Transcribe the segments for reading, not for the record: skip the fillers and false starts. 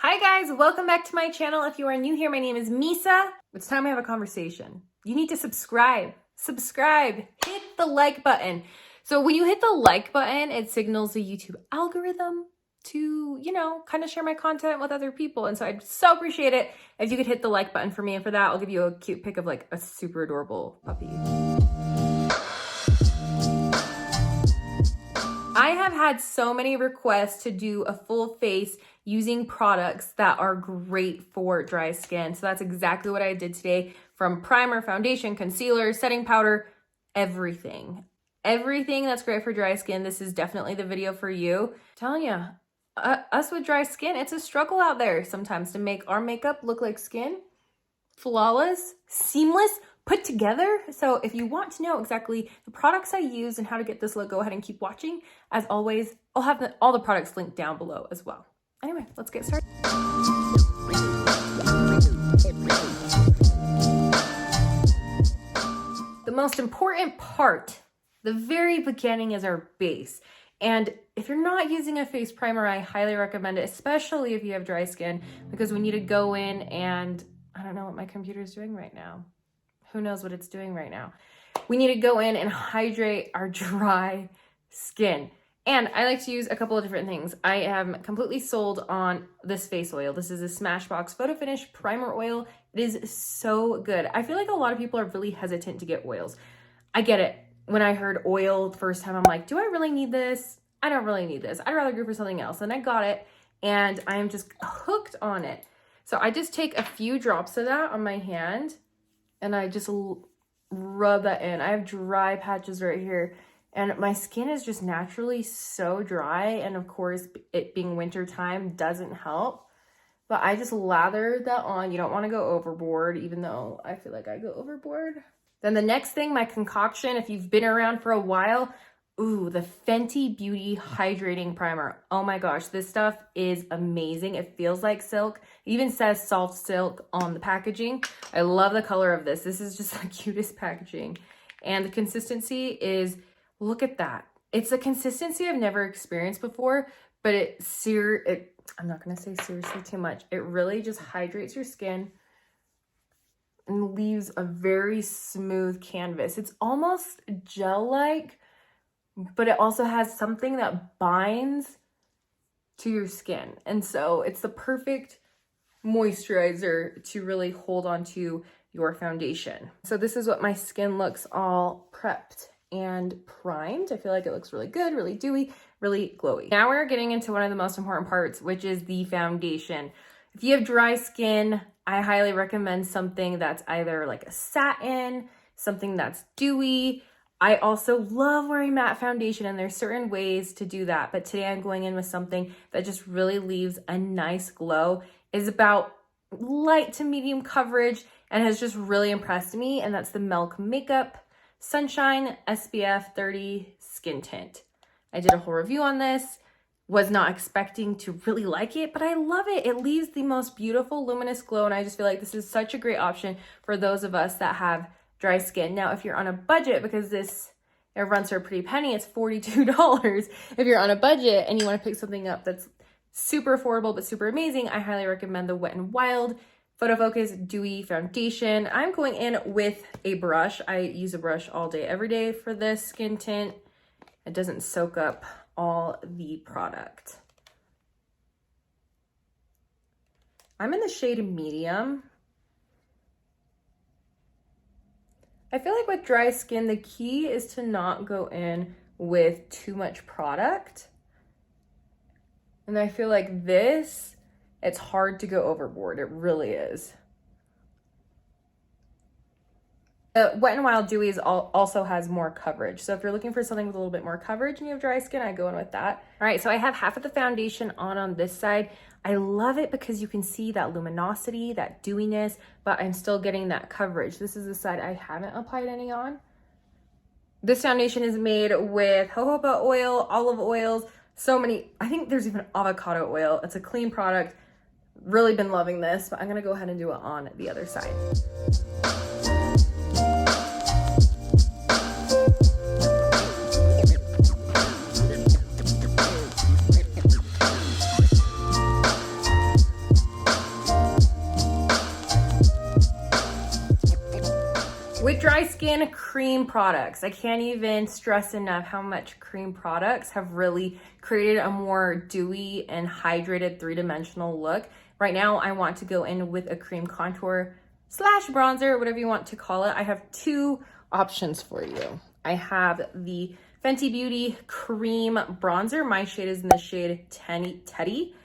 Hi guys, welcome back to my channel. If you are new here, my name is Misa. It's time we have a conversation. You need to subscribe, hit the like button. So when you hit the like button, it signals the YouTube algorithm to, kind of share my content with other people. And so I'd so appreciate it if you could hit the like button for me. And for that, I'll give you a cute pic of like a super adorable puppy. I have had so many requests to do a full face using products that are great for dry skin. So that's exactly what I did today, from primer, foundation, concealer, setting powder, everything. Everything that's great for dry skin. This is definitely the video for you. I'm telling you, us with dry skin, it's a struggle out there sometimes to make our makeup look like skin. Flawless, seamless, put together. So if you want to know exactly the products I use and how to get this look, go ahead and keep watching. As always, I'll have all the products linked down below as well. Anyway, let's get started. The most important part, the very beginning, is our base. And if you're not using a face primer, I highly recommend it, especially if you have dry skin, because we need to go in and, I don't know what my computer is doing right now. Who knows what it's doing right now? We need to go in and hydrate our dry skin. And I like to use a couple of different things. I am completely sold on this face oil. This is a Smashbox Photo Finish Primer Oil. It is so good. I feel like a lot of people are really hesitant to get oils. I get it. When I heard oil the first time, I'm like, do I really need this? I don't really need this. I'd rather go for something else. And I got it, and I am just hooked on it. So I just take a few drops of that on my hand, and I just rub that in. I have dry patches right here, and my skin is just naturally so dry. And of course, it being winter time doesn't help, but I just lather that on. You don't want to go overboard, even though I feel like I go overboard. Then the next thing, my concoction, if you've been around for a while, the Fenty Beauty Hydrating Primer. Oh my gosh, this stuff is amazing. It feels like silk. It even says soft silk on the packaging. I love the color of this. This is just the cutest packaging. And the consistency is, look at that. It's a consistency I've never experienced before, but I'm not gonna say seriously too much. It really just hydrates your skin and leaves a very smooth canvas. It's almost gel-like, but it also has something that binds to your skin. And so it's the perfect moisturizer to really hold on to your foundation. So this is what my skin looks all prepped and primed. I feel like it looks really good, really dewy, really glowy. Now we're getting into one of the most important parts, which is the foundation. If you have dry skin, I highly recommend something that's either like a satin, something that's dewy. I also love wearing matte foundation, and there's certain ways to do that. But today I'm going in with something that just really leaves a nice glow. It's about light to medium coverage and has just really impressed me. And that's the Milk Makeup Sunshine SPF 30 Skin Tint. I did a whole review on this. Was not expecting to really like it, but I love it. It leaves the most beautiful luminous glow, and I just feel like this is such a great option for those of us that have dry skin. Now, if you're on a budget, because it runs for a pretty penny, it's $42. If you're on a budget and you want to pick something up that's super affordable but super amazing, I highly recommend the Wet n Wild Photo Focus Dewy Foundation. I'm going in with a brush. I use a brush all day, every day for this skin tint. It doesn't soak up all the product. I'm in the shade medium. I feel like with dry skin, the key is to not go in with too much product. And I feel like this, it's hard to go overboard. It really is. Wet n Wild Dewy also has more coverage. So if you're looking for something with a little bit more coverage and you have dry skin, I go in with that. All right, so I have half of the foundation on this side. I love it because you can see that luminosity, that dewiness, but I'm still getting that coverage. This is the side I haven't applied any on. This foundation is made with jojoba oil, olive oils, so many. I think there's even avocado oil. It's a clean product. Really been loving this, but I'm gonna go ahead and do it on the other side. skin, cream products. I can't even stress enough how much cream products have really created a more dewy and hydrated three-dimensional look. Right now, I want to go in with a cream contour slash bronzer, whatever you want to call it. I have two options for you. I have the Fenty Beauty Cream Bronzer. My shade is in the shade Teddy.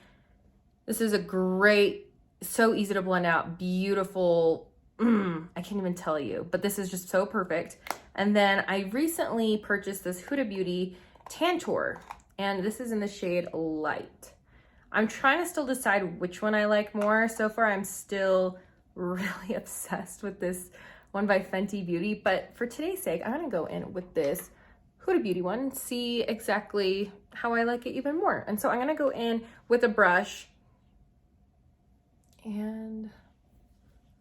This is a great, so easy to blend out, beautiful, I can't even tell you, but this is just so perfect. And then I recently purchased this Huda Beauty Tantour, and this is in the shade Light. I'm trying to still decide which one I like more. So far, I'm still really obsessed with this one by Fenty Beauty, but for today's sake, I'm gonna go in with this Huda Beauty one and see exactly how I like it even more. And so I'm gonna go in with a brush and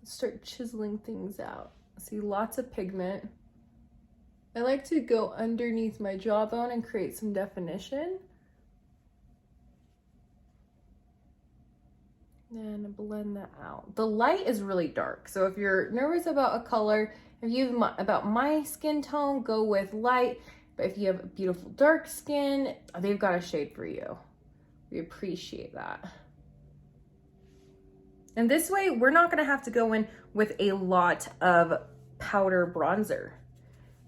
start chiseling things out. See, lots of pigment. I like to go underneath my jawbone and create some definition. And blend that out. The light is really dark, so if you're nervous about a color, if you have about my skin tone, go with light. But if you have beautiful dark skin, they've got a shade for you. We appreciate that. And this way, we're not gonna have to go in with a lot of powder bronzer.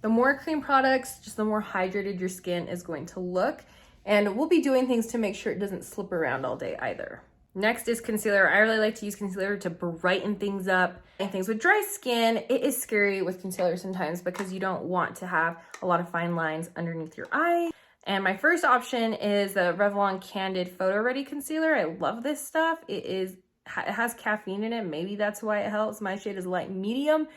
The more cream products, just the more hydrated your skin is going to look. And we'll be doing things to make sure it doesn't slip around all day either. Next is concealer. I really like to use concealer to brighten things up. And things with dry skin, it is scary with concealer sometimes because you don't want to have a lot of fine lines underneath your eye. And my first option is the Revlon Candid Photo Ready Concealer. I love this stuff. It has caffeine in it. Maybe that's why it helps. My shade is light medium.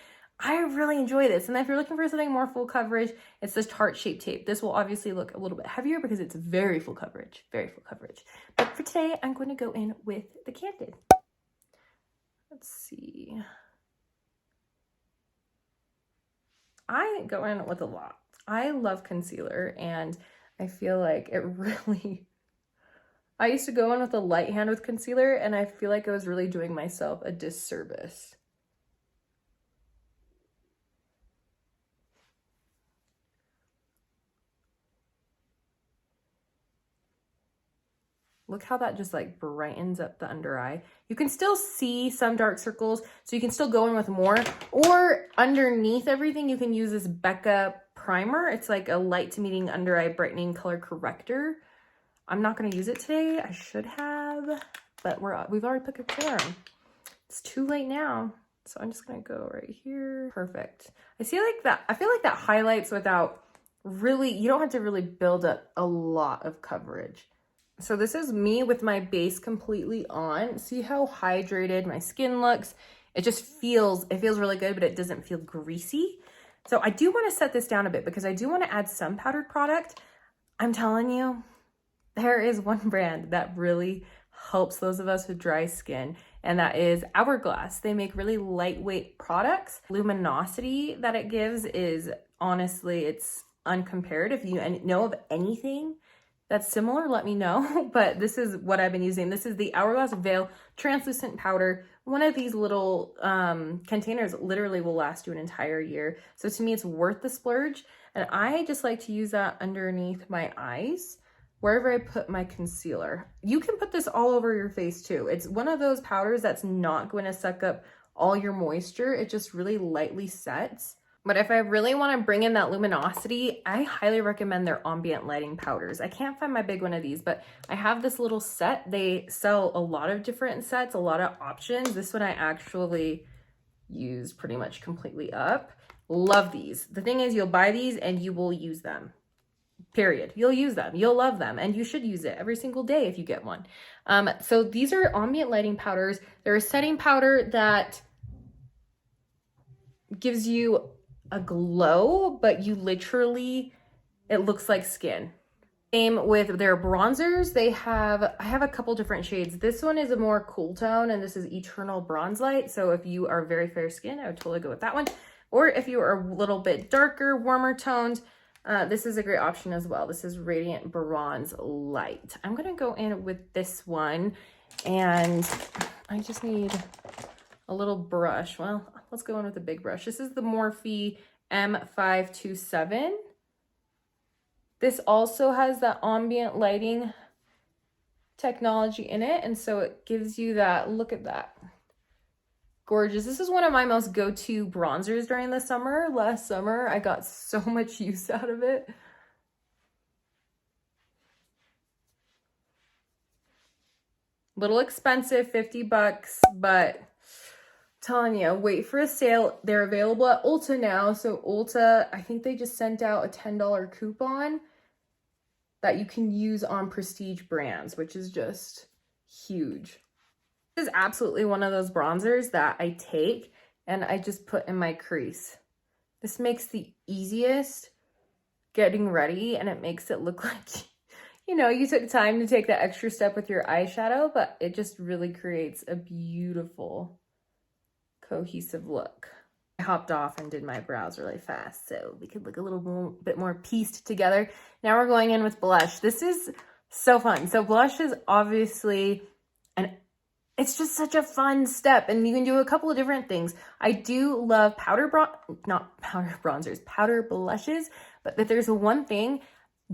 I really enjoy this. And if you're looking for something more full coverage, it's this heart-shaped tape. This will obviously look a little bit heavier because it's very full coverage, very full coverage. But for today, I'm going to go in with the Candid. Let's see. I go in with a lot. I love concealer, and I feel like it really... I used to go in with a light hand with concealer, and I feel like I was really doing myself a disservice. Look how that just like brightens up the under eye. You can still see some dark circles, so you can still go in with more. Or underneath everything, you can use this Becca primer. It's like a light to medium under eye brightening color corrector. I'm not going to use it today. I should have, but we've already put concealer on. It's too late now, so I'm just going to go right here. Perfect. I feel like that highlights without really, you don't have to really build up a lot of coverage. So this is me with my base completely on. See how hydrated my skin looks? It feels really good, but it doesn't feel greasy. So I do want to set this down a bit because I do want to add some powdered product. I'm telling you, there is one brand that really helps those of us with dry skin, and that is Hourglass. They make really lightweight products. Luminosity that it gives is honestly, it's uncompared. If you know of anything that's similar, let me know. But this is what I've been using. This is the Hourglass Veil Translucent Powder. One of these little containers literally will last you an entire year. So to me, it's worth the splurge. And I just like to use that underneath my eyes, wherever I put my concealer. You can put this all over your face too. It's one of those powders that's not going to suck up all your moisture. It just really lightly sets. But if I really want to bring in that luminosity, I highly recommend their ambient lighting powders. I can't find my big one of these, but I have this little set. They sell a lot of different sets, a lot of options. This one I actually use pretty much completely up. Love these. The thing is, you'll buy these and you will use them. Period. You'll use them. You'll love them. And you should use it every single day if you get one. So these are ambient lighting powders. They're a setting powder that gives you a glow, but you literally, it looks like skin. Same with their bronzers. I have a couple different shades. This one is a more cool tone, and this is Eternal Bronze Light. So if you are very fair skin, I would totally go with that one. Or if you are a little bit darker, warmer toned, this is a great option as well. This is Radiant Bronze Light. I'm gonna go in with this one, and I just need a little brush. Well, let's go in with a big brush. This is the Morphe M527. This also has that ambient lighting technology in it, and so it gives you that, look at that. Gorgeous. This is one of my most go-to bronzers during the summer. Last summer, I got so much use out of it. Little expensive, 50 bucks, but telling you, wait for a sale. They're available at Ulta now. So Ulta, I think they just sent out a $10 coupon that you can use on prestige brands, which is just huge. This is absolutely one of those bronzers that I take and I just put in my crease. This makes the easiest getting ready, and it makes it look like, you know, you took time to take that extra step with your eyeshadow, but it just really creates a beautiful cohesive look. I hopped off and did my brows really fast so we could look a little bit more pieced together. Now we're going in with blush. This is so fun. So blush is obviously it's just such a fun step, and you can do a couple of different things. I do love powder blushes, but if there's one thing,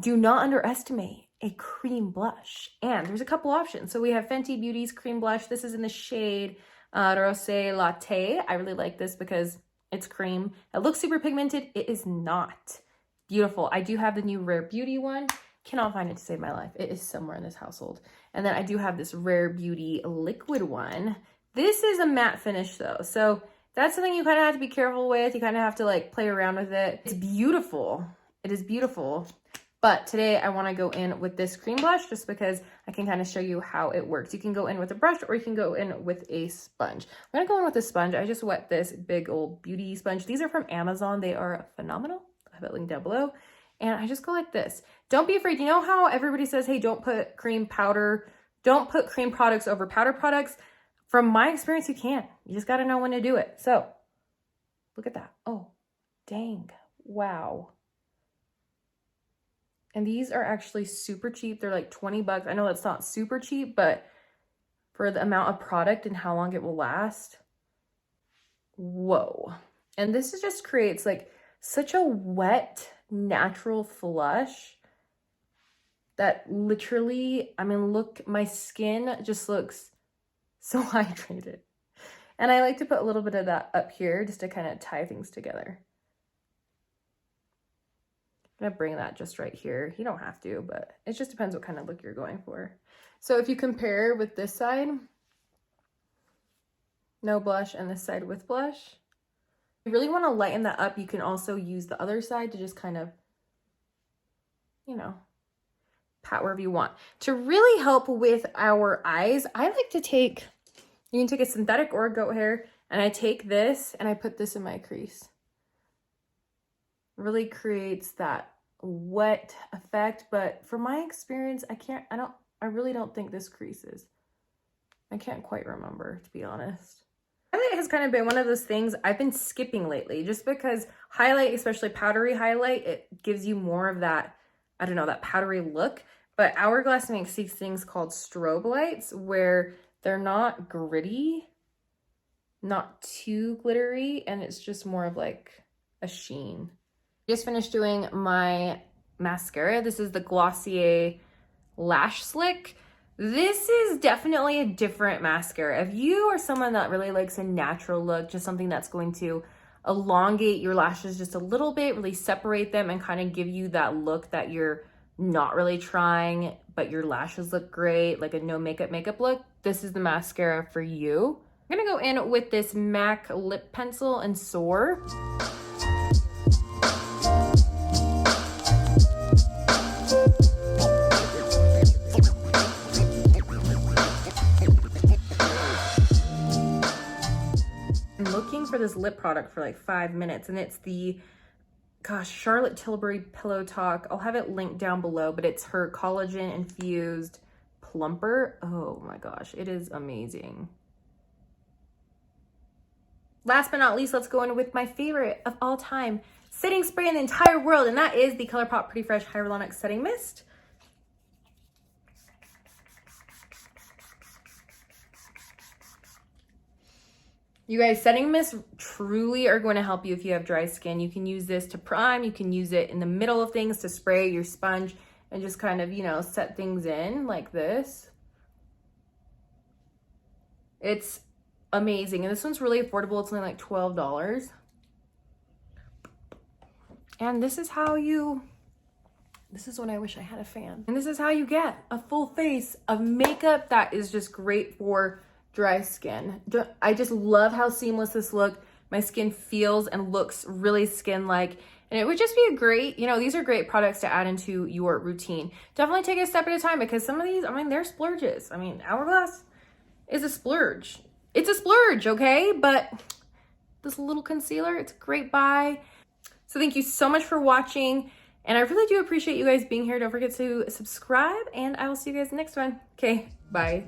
do not underestimate a cream blush. And there's a couple options. So we have Fenty Beauty's cream blush. This is in the shade Rosé Latte. I really like this because it's cream. It looks super pigmented. It is not. Beautiful. I do have the new Rare Beauty one. Cannot find it to save my life. It is somewhere in this household. And then I do have this Rare Beauty liquid one. This is a matte finish though. So that's something you kind of have to be careful with. You kind of have to like play around with it. It's beautiful. It is beautiful. But today I want to go in with this cream blush just because I can kind of show you how it works. You can go in with a brush or you can go in with a sponge. I'm going to go in with a sponge. I just wet this big old beauty sponge. These are from Amazon. They are phenomenal. I have it linked down below. And I just go like this. Don't be afraid. You know how everybody says, hey, don't put cream products over powder products? From my experience, you can. You just got to know when to do it. So look at that. Oh, dang. Wow. And these are actually super cheap. They're like 20 bucks. I know that's not super cheap, but for the amount of product and how long it will last, whoa. And this just creates like such a wet, natural flush that literally, I mean, look, my skin just looks so hydrated. And I like to put a little bit of that up here just to kind of tie things together. I'm gonna bring that just right here. You don't have to, but it just depends what kind of look you're going for. So if you compare with this side, no blush, and this side with blush, if you really want to lighten that up, you can also use the other side to just kind of, you know, pat wherever you want. To really help with our eyes, I like to take, you can take a synthetic or a goat hair, and I take this and I put this in my crease. Really creates that wet effect, but from my experience, I really don't think this creases. I can't quite remember, to be honest. Highlight has kind of been one of those things I've been skipping lately, just because highlight, especially powdery highlight, it gives you more of that, I don't know, that powdery look. But Hourglass makes these things called strobe lights where they're not gritty, not too glittery, and it's just more of like a sheen. Just finished doing my mascara. This is the Glossier Lash Slick. This is definitely a different mascara. If you are someone that really likes a natural look, just something that's going to elongate your lashes just a little bit, really separate them and kind of give you that look that you're not really trying, but your lashes look great, like a no makeup look, this is the mascara for you. I'm gonna go in with this MAC lip pencil and Soar. For this lip product for like 5 minutes, and it's the Charlotte Tilbury Pillow Talk. I'll have it linked down below, but it's her collagen infused plumper. Oh my gosh, it is amazing. Last but not least, let's go in with my favorite of all time setting spray in the entire world, and that is the ColourPop Pretty Fresh Hyaluronic Setting Mist. You guys, setting mists truly are going to help you if you have dry skin. You can use this to prime. You can use it in the middle of things to spray your sponge and just kind of, you know, set things in like this. It's amazing. And this one's really affordable. It's only like $12. And this is how you, this is when I wish I had a fan. And this is how you get a full face of makeup that is just great for dry skin. I just love how seamless this look. My skin feels and looks really skin-like. And it would just be a great, you know, these are great products to add into your routine. Definitely take it a step at a time because some of these, I mean, they're splurges. I mean, Hourglass is a splurge. It's a splurge, okay? But this little concealer, it's a great buy. So thank you so much for watching. And I really do appreciate you guys being here. Don't forget to subscribe and I will see you guys next one. Okay, bye.